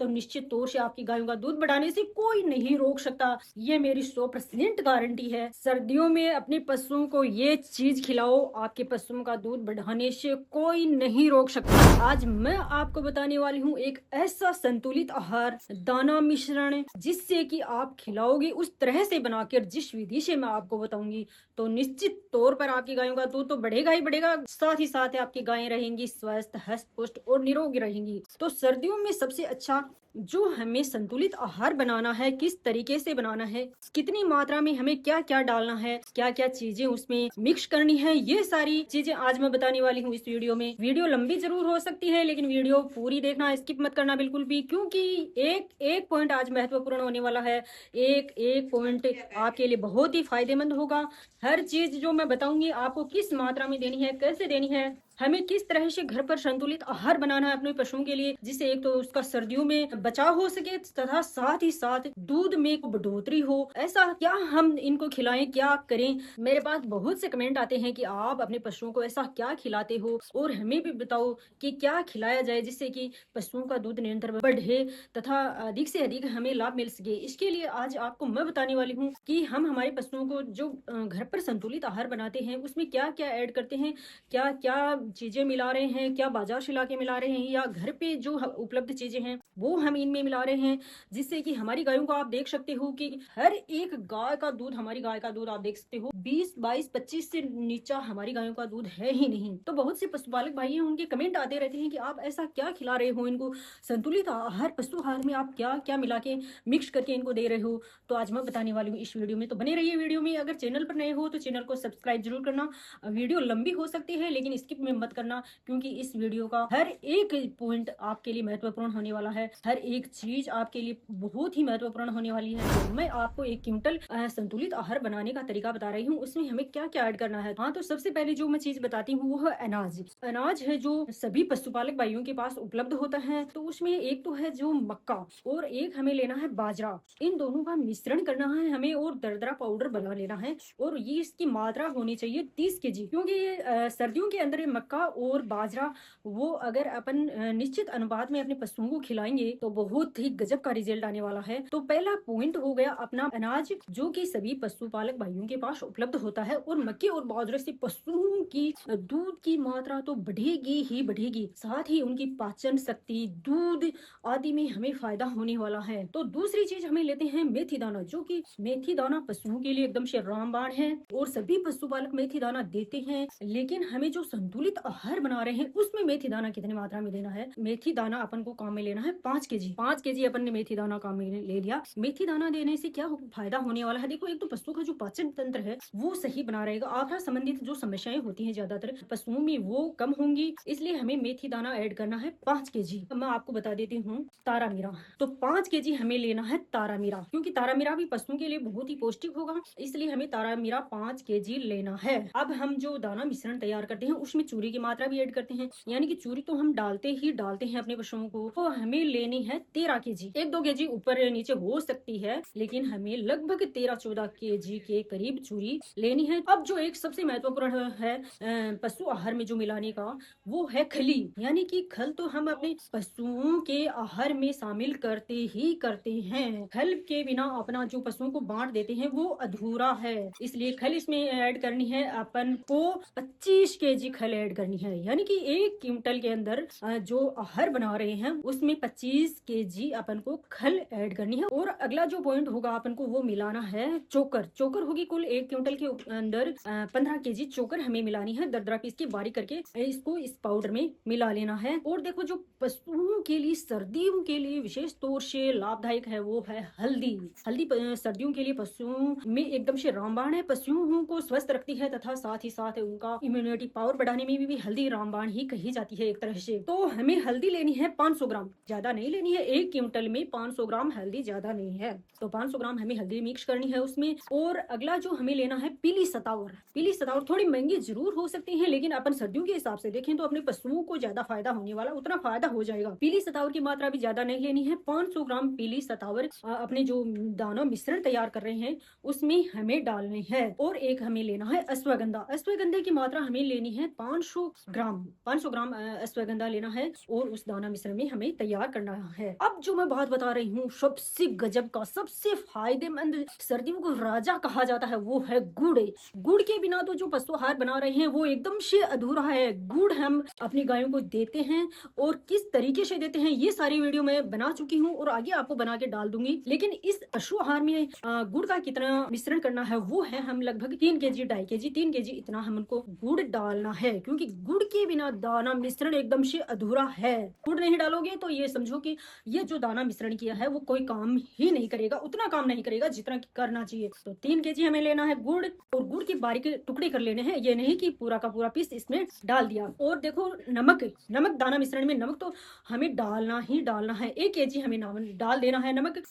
तो निश्चित तौर से आपकी गायों का दूध बढ़ाने से कोई नहीं रोक सकता। ये मेरी 100% गारंटी है। सर्दियों में अपने पशुओं को ये चीज खिलाओ, आपके पशुओं का दूध बढ़ाने से कोई नहीं रोक सकता। आज मैं आपको बताने वाली हूँ एक ऐसा संतुलित आहार दाना मिश्रण, जिससे कि आप खिलाओगे उस तरह से बनाकर जिस विधि से मैं आपको बताऊंगी, तो निश्चित तौर पर आपकी गायों का दूध तो बढ़ेगा ही बढ़ेगा, साथ ही साथ आपकी गायें रहेंगी स्वस्थ, हष्ट पुष्ट और निरोगी रहेंगी। तो सर्दियों में सबसे अच्छा जो हमें संतुलित आहार बनाना है, किस तरीके से बनाना है, कितनी मात्रा में हमें क्या क्या डालना है, क्या क्या चीजें उसमें मिक्स करनी है, ये सारी चीजें आज मैं बताने वाली हूँ इस वीडियो में। वीडियो लंबी जरूर हो सकती है, लेकिन वीडियो पूरी देखना, स्किप मत करना बिल्कुल भी, क्योंकि एक एक पॉइंट आज महत्वपूर्ण होने वाला है। एक एक पॉइंट आपके लिए बहुत ही फायदेमंद होगा। हर चीज जो मैं बताऊंगी आपको किस मात्रा में देनी है, कैसे देनी है, हमें किस तरह से घर पर संतुलित आहार बनाना है अपने पशुओं के लिए, जिससे एक तो उसका सर्दियों में बचाव हो सके तथा साथ ही साथ दूध में बढ़ोतरी हो। ऐसा क्या हम इनको खिलाएं, क्या करें। मेरे पास बहुत से कमेंट आते हैं कि आप अपने पशुओं को ऐसा क्या खिलाते हो, और हमें भी बताओ कि क्या खिलाया जाए जिससे कि पशुओं का दूध निरंतर बढ़े तथा अधिक से अधिक हमें लाभ मिल सके। इसके लिए आज आपको मैं बताने वाली हूँ कि हम हमारे पशुओं को जो घर पर संतुलित आहार बनाते हैं उसमें क्या क्या ऐड करते हैं, क्या क्या चीजें मिला रहे हैं, क्या बाजार से लाके मिला रहे हैं या घर पे जो उपलब्ध चीजें हैं वो हम इनमें मिला रहे हैं, जिससे कि हमारी गायों को आप देख सकते हो कि हर एक गाय का दूध, हमारी गाय का दूध आप देख सकते हो 20 22 25 से नीचा हमारी गायों का दूध है ही नहीं। तो बहुत से पशुपालक भाई हैं, उनके कमेंट आते रहते हैं कि आप ऐसा क्या खिला रहे हो इनको, संतुलित आहार पशु आहार में आप क्या क्या मिला के मिक्स करके इनको दे रहे हो। तो आज मैं बताने वाली हूँ इस वीडियो में, तो बने रहिए वीडियो में। अगर चैनल पर नए हो तो चैनल को सब्सक्राइब जरूर करना। वीडियो लंबी हो सकती है लेकिन स्किप में मत करना, क्योंकि इस वीडियो का हर एक पॉइंट आपके लिए महत्वपूर्ण होने वाला है, हर एक चीज आपके लिए बहुत ही महत्वपूर्ण होने वाली है। तो मैं आपको एक क्विंटल संतुलित आहार बनाने का तरीका बता रही हूँ, उसमें हमें क्या क्या ऐड करना है। हाँ, तो सबसे पहले जो मैं चीज बताती हूँ वो है अनाज। अनाज है जो सभी पशुपालक भाइयों के पास उपलब्ध होता है। तो उसमें एक तो है जो मक्का और एक हमें लेना है बाजरा। इन दोनों का मिश्रण करना है हमें और दरदरा पाउडर बना लेना है, और ये इसकी मात्रा होनी चाहिए 30 केजी, क्योंकि ये सर्दियों के अंदर ये मक्का और बाजरा वो अगर अपन निश्चित अनुपात में अपने पशुओं को खिलाएंगे तो बहुत ही गजब का रिजल्ट आने वाला है। तो पहला पॉइंट हो गया अपना अनाज, जो कि सभी पशुपालक भाइयों के पास उपलब्ध होता है। और मक्के और बाजरे से पशुओं की दूध की मात्रा तो बढ़ेगी ही बढ़ेगी, साथ ही उनकी पाचन शक्ति, दूध आदि में हमें फायदा होने वाला है। तो दूसरी चीज हमें लेते हैं मेथी दाना, जो कि मेथी दाना पशुओं के लिए एकदम से रामबाण है और सभी पशुपालक मेथी दाना देते हैं। लेकिन हमें जो संतुलित आहार बना रहे हैं उसमें मेथी दाना कितनी मात्रा में देना है। मेथी दाना अपन को काम में लेना है 5 केजी। 5 केजी अपन ने मेथी दाना काम में ले लिया। मेथी दाना देने से क्या फायदा होने वाला है, देखो एक तो पशु का जो पाचन तंत्र है वो सही बना रहेगा, आहार संबंधित जो समस्याएं होती है ज्यादातर पशुओं में वो कम होंगी, इसलिए हमें मेथी दाना ऐड करना है 5 केजी। मैं आपको बता देती हूँ तारा मीरा, तो 5 केजी हमें लेना है तारा मीरा, क्योंकि तारा मीरा भी पशुओं के लिए बहुत ही पौष्टिक होगा, इसलिए हमें तारा मीरा 5 केजी लेना है। अब हम जो दाना मिश्रण तैयार करते हैं उसमें चूरी की मात्रा भी ऐड करते हैं, यानी कि चूरी तो हम डालते ही डालते हैं अपने पशुओं को। तो हमें लेनी है 13 केजी। 1-2 केजी ऊपर नीचे हो सकती है, लेकिन हमें लगभग 13-14 केजी के करीब चूरी लेनी है। अब जो एक सबसे महत्वपूर्ण है पशु आहार में जो मिलाने का, वो है खली, यानी कि खल तो हम अपने पशुओं के आहार में शामिल करते ही करते हैं। खल के बिना अपना जो पशुओं को बांट देते हैं वो अधूरा है, इसलिए खल इसमें ऐड करनी है अपन को 25 केजी खल ऐड करनी है, यानी कि 1 क्विंटल के अंदर जो आहार बना रहे हैं उसमें 25 केजी अपन को खल ऐड करनी है। और अगला जो पॉइंट होगा अपन को वो मिलाना है चोकर। चोकर होगी कुल 1 क्विंटल के अंदर 15 केजी चोकर हमें मिलानी है, दरदरा पीस के बारीक करके इसको इस पाउडर में मिला लेना है। और देखो जो पशुओं के लिए सर्दियों के लिए विशेष तौर से लाभदायक है वो है हल्दी। हल्दी सर्दियों के लिए पशुओं में एकदम से रामबाण है, पशुओं को स्वस्थ रखती है तथा साथ ही साथ उनका इम्यूनिटी पावर बढ़ाने में भी हल्दी रामबाण ही कही जाती है एक तरह से। तो हमें हल्दी लेनी है 500 ग्राम, ज्यादा नहीं लेनी है, 1 क्विंटल में 500 ग्राम हल्दी ज्यादा नहीं है, तो 500 ग्राम हमें हल्दी मिक्स करनी है उसमें। और अगला जो हमें लेना है पीली सतावर। पीली सतावर थोड़ी महंगी जरूर हो सकती है, लेकिन अपन सर्दियों के हिसाब से देखें तो अपने पशुओं को ज्यादा फायदा होने वाला, उतना फायदा हो जाएगा। पीली सतावर की मात्रा भी ज्यादा नहीं लेनी है, 500 ग्राम पीली सतावर अपने जो दाना मिश्रण तैयार कर रहे हैं उसमें हमें डालनी है। और एक हमें लेना है अश्वगंधा। अश्वगंधा की मात्रा हमें लेनी है 500 ग्राम अश्वगंधा लेना है और उस दाना मिश्रण में हमें तैयार करना है। अब जो मैं बात बता रही हूँ सबसे गजब का, सबसे फायदेमंद, सर्दियों को राजा कहा जाता है, वो है गुड़। गुड़ के बिना तो जो पशु आहार बना रहे हैं वो एकदम से अधूरा है। गुड़ हम अपनी गायों को देते हैं और किस तरीके से देते हैं ये सारी वीडियो मैं बना चुकी हूँ और आगे आपको बना के डाल दूंगी। लेकिन इस पशु आहार में गुड़ का कितना मिश्रण करना है वो है हम लगभग 3 kg 2.5 kg 3 kg इतना हम उनको गुड़ डालना है, क्योंकि गुड़ के बिना दाना मिश्रण एकदम से अधूरा है। गुड़ नहीं डालोगे तो ये समझो कि ये जो दाना मिश्रण किया है वो कोई काम ही नहीं करेगा, उतना काम नहीं करेगा जितना करना चाहिए। तो 3 kg हमें लेना है गुड़ और गुड़ के बारीक टुकड़े कर लेने हैं, ये नहीं कि पूरा का पूरा पीस इसमें डाल दिया। और देखो नमक दाना मिश्रण में नमक तो हमें डालना ही डालना है। 1 kg हमें डाल देना है नमक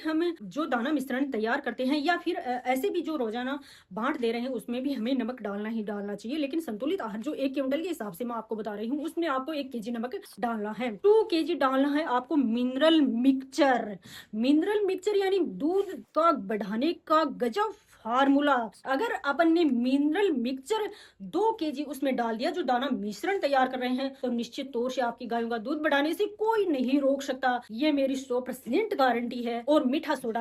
हम जो दाना मिश्रण तैयार करते हैं या फिर ऐसे भी जो रोजाना बांट दे रहे हैं उसमें भी हमें नमक डालना ही डालना चाहिए। लेकिन संतुलित आहार जो 1 क्विंटल के हिसाब से मैं आपको बता रही हूँ उसमें आपको 1 kg नमक डालना है। 2 kg डालना है आपको मिनरल मिक्सचर यानी दूध का बढ़ाने का गजब फार्मूला। अगर अपन ने मिनरल मिक्सचर 2 kg उसमें डाल दिया जो दाना मिश्रण तैयार कर रहे हैं तो निश्चित तौर से आपकी गायों का दूध बढ़ाने से कोई नहीं रोक सकता, ये मेरी 100% गारंटी है। और मीठा सोडा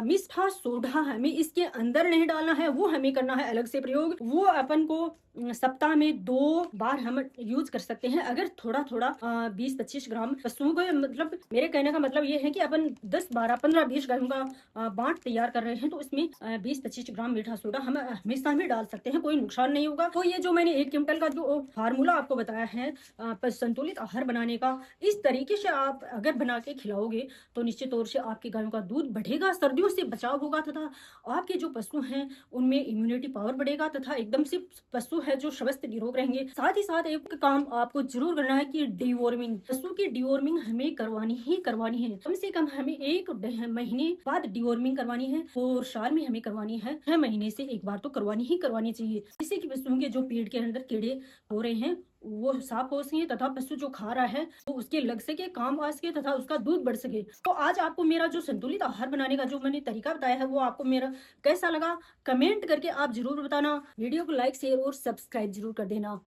हमें इसके अंदर नहीं डालना है, वो हमें करना है अलग से प्रयोग। वो अपन को सप्ताह में 2 बार हम यूज कर सकते हैं। अगर थोड़ा 20-25 ग्राम पशुओं को, मतलब मेरे कहने का मतलब ये है कि अपन 10, 12, 15, 20 गायों का बांट तैयार कर रहे हैं तो इसमें 20-25 ग्राम मीठा सोडा हम हमेशा भी डाल सकते हैं, कोई नुकसान नहीं होगा। तो ये जो मैंने 1 क्विंटल का जो फार्मूला आपको बताया है संतुलित आहार बनाने का, इस तरीके से आप अगर बना के खिलाओगे तो निश्चित तौर से आपकी गायों का दूध बढ़ेगा, सर्दियों से बचाव होगा तथा आपके जो पशु हैं उनमें इम्यूनिटी पावर बढ़ेगा तथा एकदम से पशु है जो स्वस्थ निरोग रहेंगे। साथ ही साथ एक काम आपको जरूर करना है कि डिवॉर्मिंग, पशु की डिवॉर्मिंग हमें करवानी है। कम से कम हमें 1 महीने बाद डिवॉर्मिंग करवानी है और साल में हमें करवानी है 6 महीने से एक बार तो करवानी चाहिए, जिससे कि पशुओं के जो पेट के अंदर कीड़े हो रहे हैं वो साफ हो सके तथा पशु जो खा रहा है वो उसके लग सके, काम आ सके तथा उसका दूध बढ़ सके। तो आज आपको मेरा जो संतुलित आहार बनाने का जो मैंने तरीका बताया है वो आपको मेरा कैसा लगा कमेंट करके आप जरूर बताना। वीडियो को लाइक शेयर और सब्सक्राइब जरूर कर देना।